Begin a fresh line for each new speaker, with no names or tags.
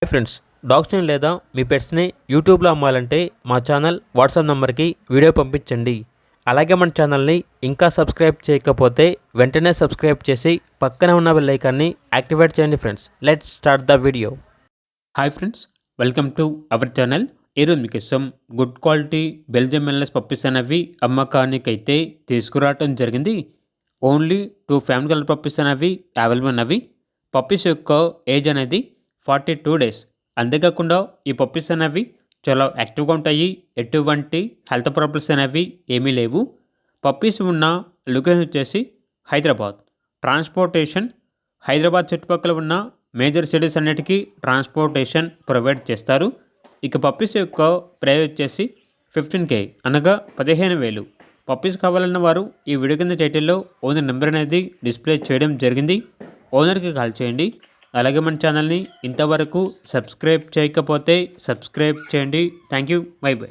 Hi friends, డాగ్స్ని లేదా మీ పెట్స్ని యూట్యూబ్లో అమ్మాలంటే మా ఛానల్ వాట్సాప్ నెంబర్కి వీడియో పంపించండి. అలాగే మన ఛానల్ని ఇంకా సబ్స్క్రైబ్ చేయకపోతే వెంటనే సబ్స్క్రైబ్ చేసి పక్కనే ఉన్న బెల్ ఐకాన్ని యాక్టివేట్ చేయండి. Friends, let's start the video.
Hi friends, welcome to our channel. ఈరోజు మీకోసం గుడ్ క్వాలిటీ బెల్జియం మెల్నెస్ పప్పీస్ అనేవి అమ్మకానికైతే తీసుకురావటం జరిగింది. ఓన్లీ 2 ఫ్యామిలీ కలర్ పప్పీస్ అనేవి అవైలబుల్ ఉన్నవి. పప్పీస్ యొక్క ఏజ్ అనేది 42 డేస్. అంతేకాకుండా ఈ పప్పీస్ అనేవి చాలా యాక్టివ్గా ఉంటాయి. ఎటువంటి హెల్త్ ప్రాబ్లమ్స్ అనేవి ఏమీ లేవు. పప్పీస్ ఉన్న లొకేషన్ వచ్చేసి హైదరాబాద్. ట్రాన్స్పోర్టేషన్ హైదరాబాద్ చుట్టుపక్కల ఉన్న మేజర్ సిటీస్ అన్నిటికీ ట్రాన్స్పోర్టేషన్ ప్రొవైడ్ చేస్తారు. ఇక పప్పీస్ యొక్క ప్రైస్ వచ్చేసి 15K అనగా 15,000. పప్పీస్ కావాలన్న వారు ఈ వీడియో కింద టైటిల్లో ఓనర్ నెంబర్ అనేది డిస్ప్లే చేయడం జరిగింది. ఓనర్కి కాల్ చేయండి. అలాగే మన ఛానల్ని ఇంతవరకు సబ్స్క్రైబ్ చేయకపోతే సబ్స్క్రైబ్ చేయండి. Thank you. By by.